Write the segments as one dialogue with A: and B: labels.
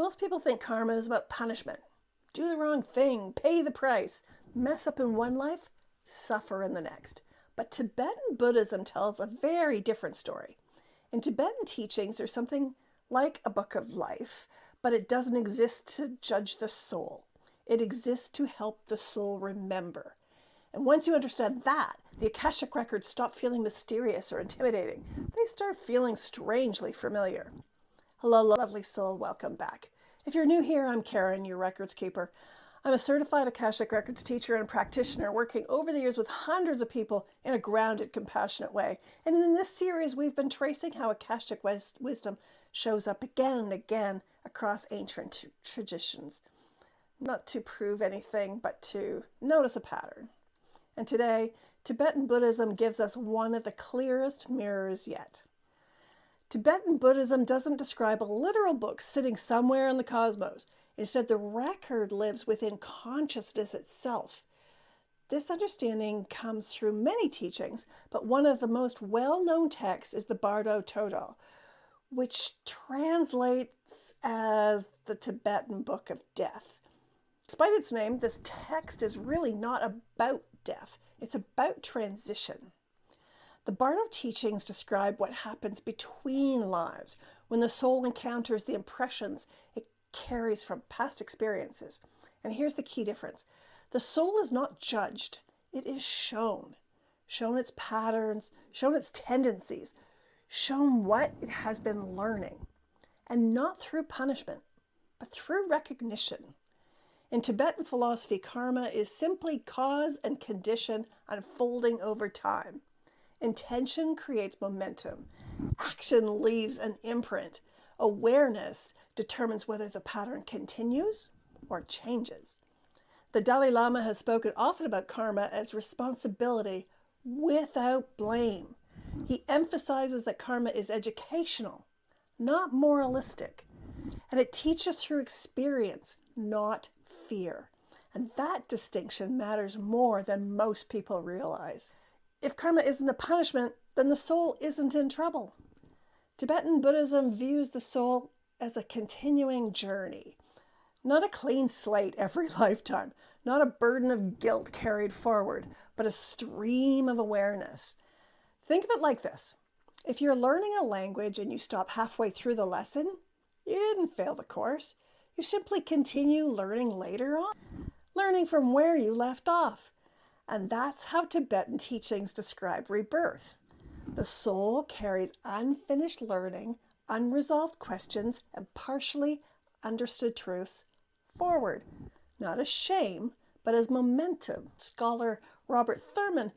A: Most people think karma is about punishment. Do the wrong thing, pay the price, mess up in one life, suffer in the next. But Tibetan Buddhism tells a very different story. In Tibetan teachings, there's something like a book of life, but it doesn't exist to judge the soul. It exists to help the soul remember. And once you understand that, the Akashic Records stop feeling mysterious or intimidating. They start feeling strangely familiar. Hello, lovely soul. Welcome back. If you're new here, I'm Karen, your records keeper. I'm a certified Akashic Records teacher and practitioner working over the years with hundreds of people in a grounded, compassionate way. And in this series, we've been tracing how Akashic wisdom shows up again and again across ancient traditions. Not to prove anything, but to notice a pattern. And today, Tibetan Buddhism gives us one of the clearest mirrors yet. Tibetan Buddhism doesn't describe a literal book sitting somewhere in the cosmos. Instead, the record lives within consciousness itself. This understanding comes through many teachings, but one of the most well-known texts is the Bardo Thodol, which translates as the Tibetan Book of Death. Despite its name, this text is really not about death. It's about transition. The Bardo teachings describe what happens between lives when the soul encounters the impressions it carries from past experiences. And here's the key difference. The soul is not judged. It is shown its patterns, shown its tendencies, shown what it has been learning. And not through punishment, but through recognition. In Tibetan philosophy, karma is simply cause and condition unfolding over time. Intention creates momentum. Action leaves an imprint. Awareness determines whether the pattern continues or changes. The Dalai Lama has spoken often about karma as responsibility without blame. He emphasizes that karma is educational, not moralistic, and it teaches through experience, not fear. And that distinction matters more than most people realize. If karma isn't a punishment, then the soul isn't in trouble. Tibetan Buddhism views the soul as a continuing journey, not a clean slate every lifetime, not a burden of guilt carried forward, but a stream of awareness. Think of it like this. If you're learning a language and you stop halfway through the lesson, you didn't fail the course. You simply continue learning later on, learning from where you left off. And that's how Tibetan teachings describe rebirth. The soul carries unfinished learning, unresolved questions, and partially understood truths forward, not as shame, but as momentum. Scholar Robert Thurman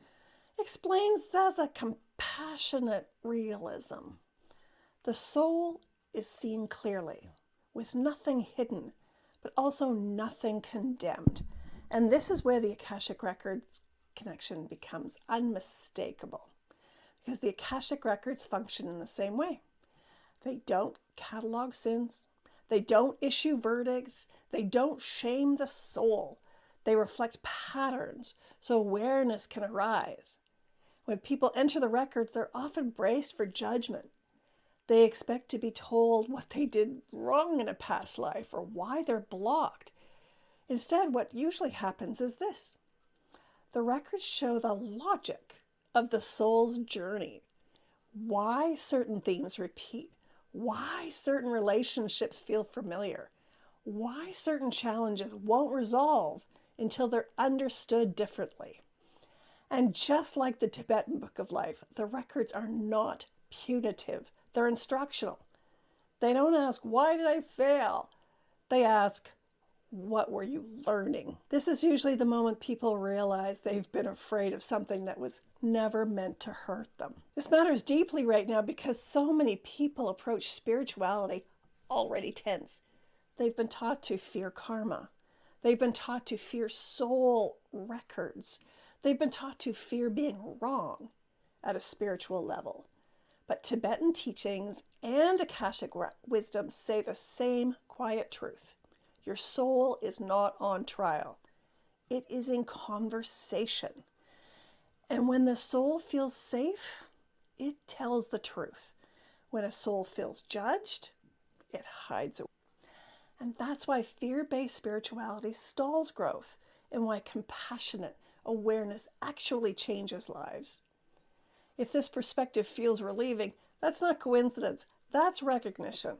A: explains as a compassionate realism. The soul is seen clearly, with nothing hidden, but also nothing condemned. And this is where the Akashic Records connection becomes unmistakable, because the Akashic Records function in the same way. They don't catalog sins. They don't issue verdicts. They don't shame the soul. They reflect patterns so awareness can arise. When people enter the records, they're often braced for judgment. They expect to be told what they did wrong in a past life or why they're blocked. Instead, what usually happens is this. The records show the logic of the soul's journey. Why certain themes repeat. Why certain relationships feel familiar. Why certain challenges won't resolve until they're understood differently. And just like the Tibetan Book of Life, the records are not punitive. They're instructional. They don't ask, why did I fail? They ask, what were you learning? This is usually the moment people realize they've been afraid of something that was never meant to hurt them. This matters deeply right now because so many people approach spirituality already tense. They've been taught to fear karma. They've been taught to fear soul records. They've been taught to fear being wrong at a spiritual level. But Tibetan teachings and Akashic wisdom say the same quiet truth. Your soul is not on trial. It is in conversation. And when the soul feels safe, it tells the truth. When a soul feels judged, it hides away. And that's why fear-based spirituality stalls growth and why compassionate awareness actually changes lives. If this perspective feels relieving, that's not coincidence, that's recognition.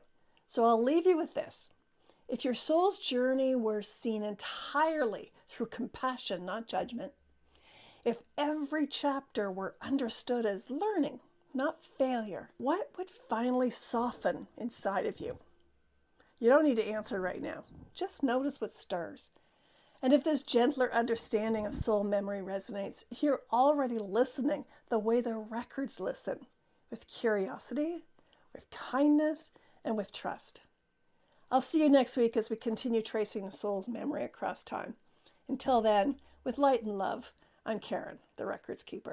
A: So I'll leave you with this. If your soul's journey were seen entirely through compassion, not judgment, if every chapter were understood as learning, not failure, what would finally soften inside of you? You don't need to answer right now. Just notice what stirs. And if this gentler understanding of soul memory resonates, you're already listening the way the records listen, with curiosity, with kindness, and with trust. I'll see you next week as we continue tracing the soul's memory across time. Until then, with light and love, I'm Karen, the Records Keeper.